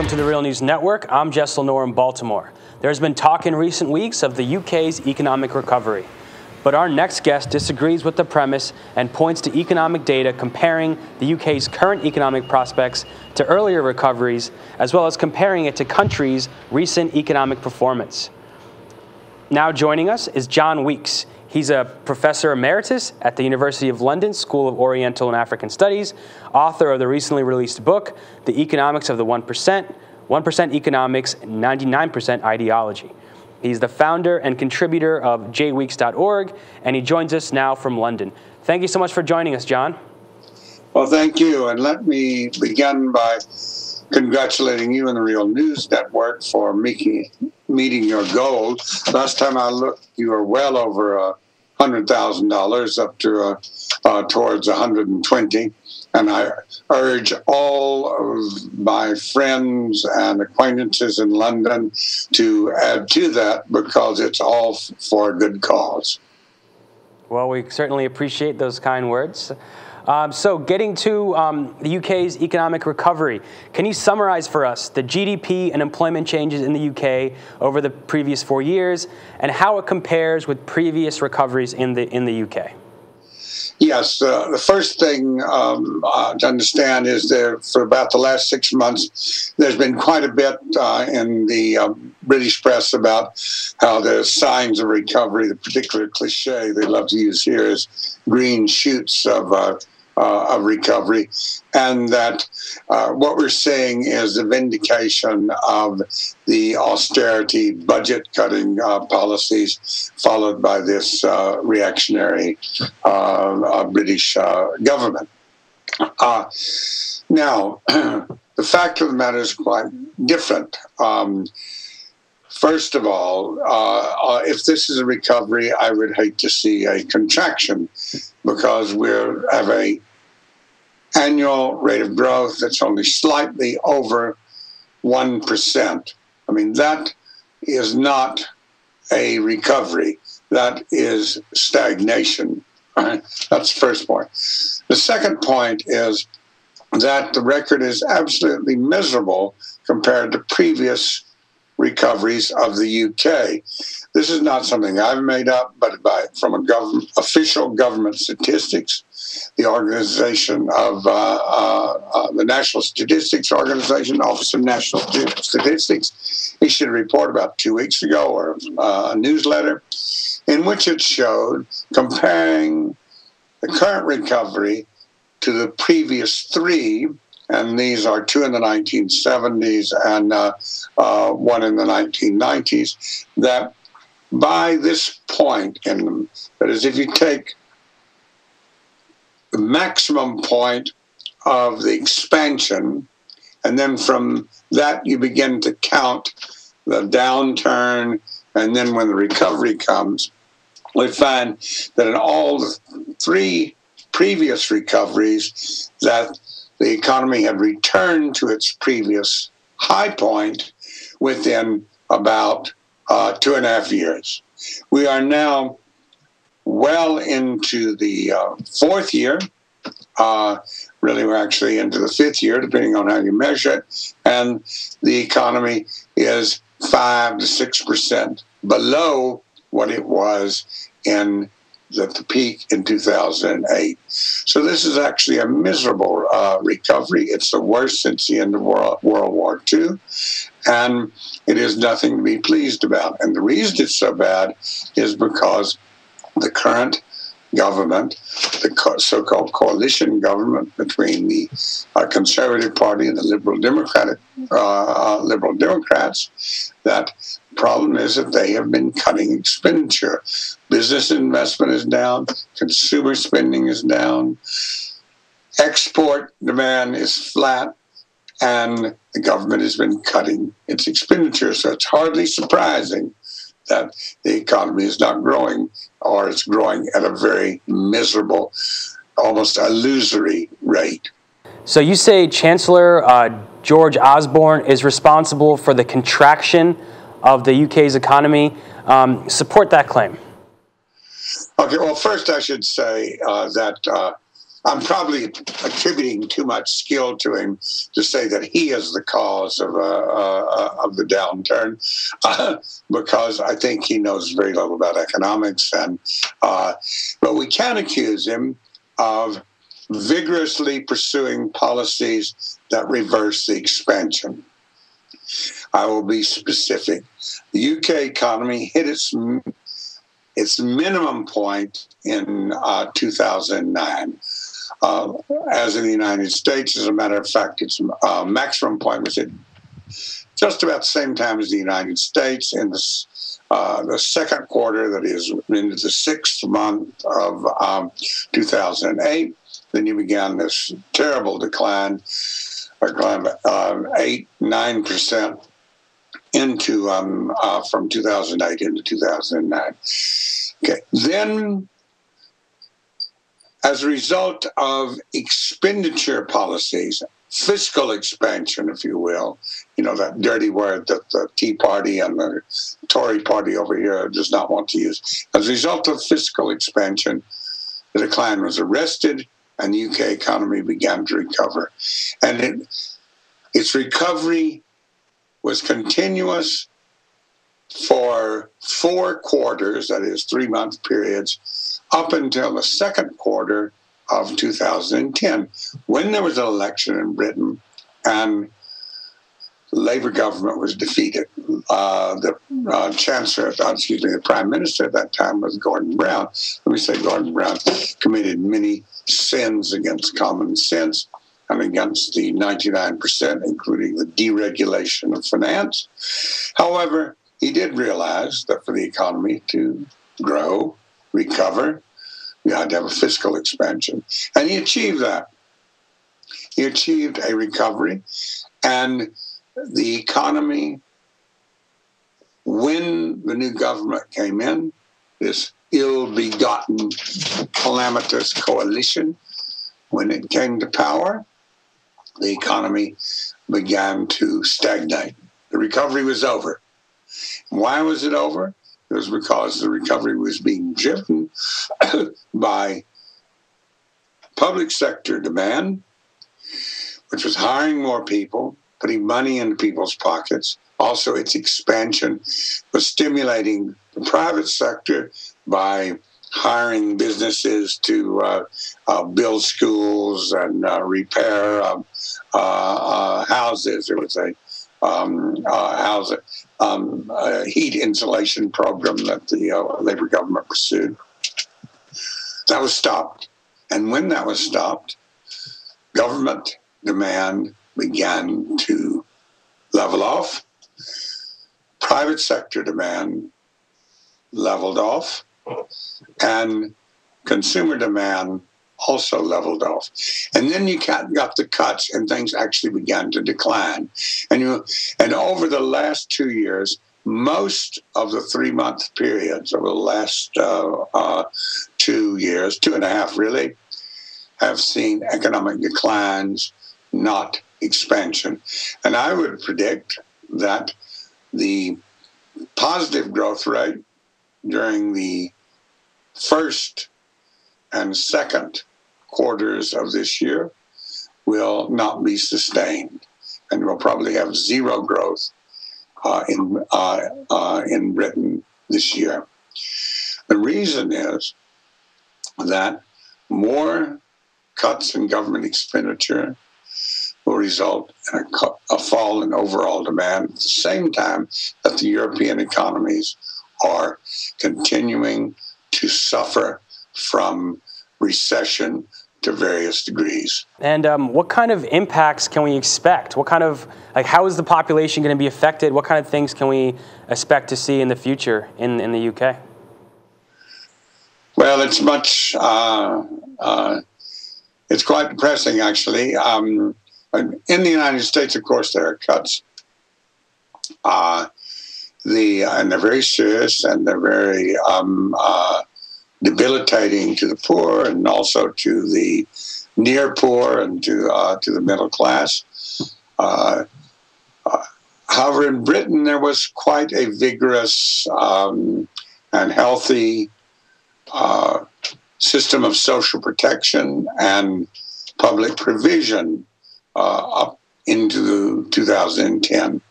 Welcome to the Real News Network. I'm Jess Lenore in Baltimore. There's been talk in recent weeks of the UK's economic recovery. But our next guest disagrees with the premise and points to economic data comparing the UK's current economic prospects to earlier recoveries, as well as comparing it to countries' recent economic performance. Now joining us is John Weeks. He's a professor emeritus at the University of London School of Oriental and African Studies, author of the recently released book, The Economics of the 1%, 1% Economics, 99% Ideology. He's the founder and contributor of jweeks.org, and he joins us now from London. Thank you so much for joining us, John. Well, thank you, and let me begin by congratulating you and the Real News Network for meeting your goal. Last time I looked, you were well over $100,000, up to towards 120. And I urge all of my friends and acquaintances in London to add to that, because it's all for a good cause. Well, we certainly appreciate those kind words. So getting to the UK's economic recovery, can you summarize for us the GDP and employment changes in the UK over the previous 4 years and how it compares with previous recoveries in the UK? Yes, the first thing to understand is that for about the last 6 months, there's been quite a bit in the British press about how there's signs of recovery. The particular cliche they love to use here is green shoots of recovery, and that what we're seeing is the vindication of the austerity budget-cutting policies followed by this reactionary British government. Now, the fact of the matter is quite different. First of all, if this is a recovery, I would hate to see a contraction, because we have an annual rate of growth that's only slightly over 1%. I mean, that is not a recovery. That is stagnation. Right? That's the first point. The second point is that the record is absolutely miserable compared to previous recoveries of the UK. This is not something I've made up, but from official government statistics. The organization of the National Statistics Organization, Office of National Statistics, issued a report about 2 weeks ago, or a newsletter, in which it showed comparing the current recovery to the previous three, and these are two in the 1970s and one in the 1990s, that by this point in them, that is, if you take the maximum point of the expansion, and then from that you begin to count the downturn, and then when the recovery comes, we find that in all the three previous recoveries that the economy had returned to its previous high point within about 2.5 years. We are now well into the fourth year. Really, we're actually into the fifth year, depending on how you measure it. And the economy is 5 to 6% below what it was at the peak in 2008. So this is actually a miserable recovery. It's the worst since the end of World War II. And it is nothing to be pleased about. And the reason it's so bad is because the current government, the so-called coalition government between the Conservative Party and the Liberal Democrats, that problem is that they have been cutting expenditure. Business investment is down, consumer spending is down, export demand is flat, and the government has been cutting its expenditure. So it's hardly surprising that the economy is not growing, or it's growing at a very miserable, almost illusory rate. So you say Chancellor George Osborne is responsible for the contraction of the UK's economy. Support that claim. Okay, well, first I should say that I'm probably attributing too much skill to him to say that he is the cause of the downturn, because I think he knows very little about economics. But we can accuse him of vigorously pursuing policies that reverse the expansion. I will be specific. The UK economy hit its minimum point in 2009. As in the United States, as a matter of fact, its maximum point was at just about the same time as the United States in the second quarter, that is, into the sixth month of 2008. Then you began this terrible decline of 8-9% into from 2008 into 2009. Okay, then, as a result of expenditure policies, fiscal expansion, if you will, you know, that dirty word that the Tea Party and the Tory Party over here does not want to use. As a result of fiscal expansion, the decline was arrested and the UK economy began to recover. And its recovery was continuous for 4 quarters, that is 3-month periods, up until the second quarter of 2010, when there was an election in Britain and the Labour government was defeated. The Prime Minister at that time was Gordon Brown. Let me say Gordon Brown committed many sins against common sense and against the 99%, including the deregulation of finance. However, he did realize that for the economy to grow, recover, we had to have a fiscal expansion. And he achieved that. He achieved a recovery. And the economy, when the new government came in, this ill-begotten, calamitous coalition, when it came to power, the economy began to stagnate. The recovery was over. Why was it over? It was because the recovery was being driven by public sector demand, which was hiring more people, putting money into people's pockets. Also, its expansion was stimulating the private sector by hiring businesses to build schools and repair houses. There was a heat insulation program that the Labour government pursued. That was stopped. And when that was stopped, government demand began to level off. Private sector demand leveled off. And consumer demand also leveled off. And then you got the cuts and things actually began to decline. And over the last 2 years, most of the 3-month periods over the last 2 years, 2.5 really, have seen economic declines, not expansion. And I would predict that the positive growth rate during the first and second quarters of this year will not be sustained, and we'll probably have zero growth in Britain this year. The reason is that more cuts in government expenditure will result in a fall in overall demand at the same time that the European economies are continuing to suffer from recession to various degrees. And what kind of impacts can we expect? What kind of, how is the population going to be affected? What kind of things can we expect to see in the future in the UK? Well, it's much, it's quite depressing, actually. In the United States, of course, there are cuts. And they're very serious, and they're very debilitating to the poor and also to the near poor and to the middle class. However, in Britain, there was quite a vigorous and healthy system of social protection and public provision up into 2010.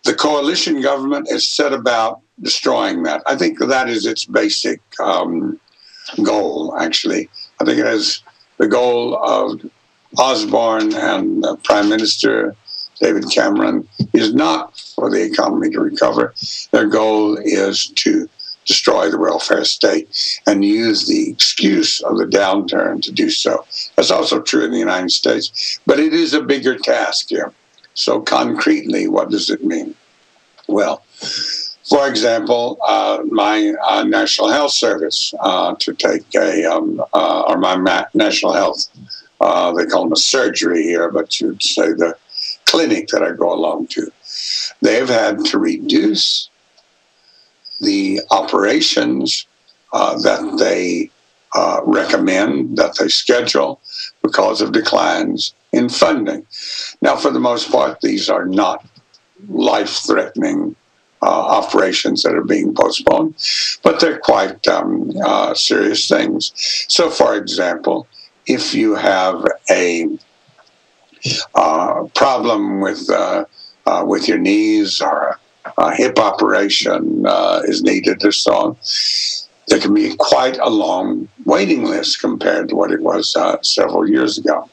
The coalition government is set about destroying that. I think that is its basic goal, actually. I think it is the goal of Osborne and Prime Minister David Cameron is not for the economy to recover. Their goal is to destroy the welfare state and use the excuse of the downturn to do so. That's also true in the United States, but it is a bigger task here. So concretely, what does it mean? Well, for example, my National Health Service, to take or my National Health, they call them a surgery here, but you'd say the clinic that I go along to, they've had to reduce the operations that they recommend, that they schedule, because of declines in funding. Now, for the most part, these are not life-threatening operations that are being postponed, but they're quite serious things. So, for example, if you have a problem with your knees, or a hip operation is needed or so on, there can be quite a long waiting list compared to what it was several years ago.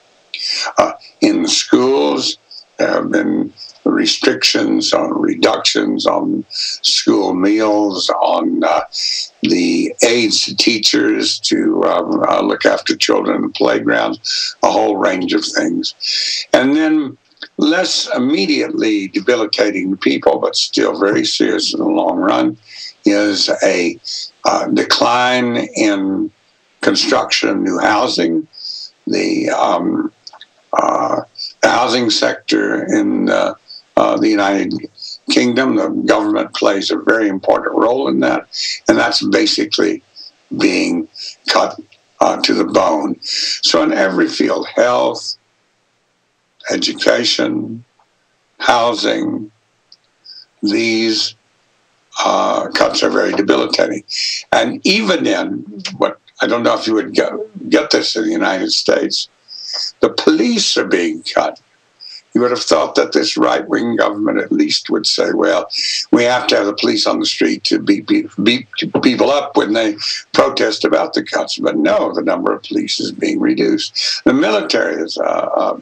In the schools, there have been restrictions on reductions on school meals, on the aids to teachers to look after children in the playgrounds, a whole range of things. And then less immediately debilitating to people, but still very serious in the long run, is a decline in construction of new housing. The housing sector in the United Kingdom, the government plays a very important role in that, and that's basically being cut to the bone. So in every field, health, education, housing, these cuts are very debilitating. And even in what, I don't know if you would get this in the United States, the police are being cut. You would have thought that this right-wing government at least would say, well, we have to have the police on the street to beat people up when they protest about the cuts. But no, the number of police is being reduced. The military is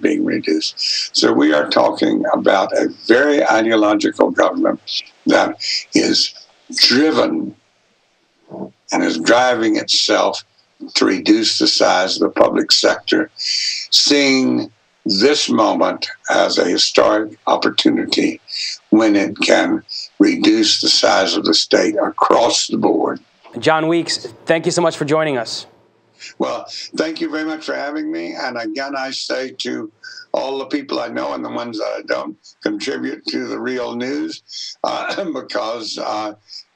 being reduced. So we are talking about a very ideological government that is driven and is driving itself to reduce the size of the public sector, seeing this moment as a historic opportunity when it can reduce the size of the state across the board. John Weeks, thank you so much for joining us. Well, thank you very much for having me. And again, I say to all the people I know and the ones that I don't, contribute to the real news because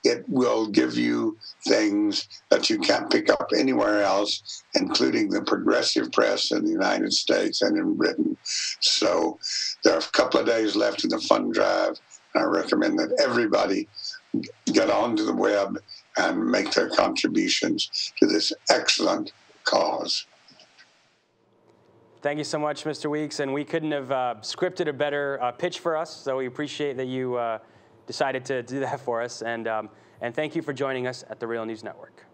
it will give you things that you can't pick up anywhere else, including the progressive press in the United States and in Britain. So there are a couple of days left in the fund drive, and I recommend that everybody get onto the web and make their contributions to this excellent cause. Thank you so much, Mr. Weeks, and we couldn't have scripted a better pitch for us, so we appreciate that you decided to do that for us, and thank you for joining us at the Real News Network.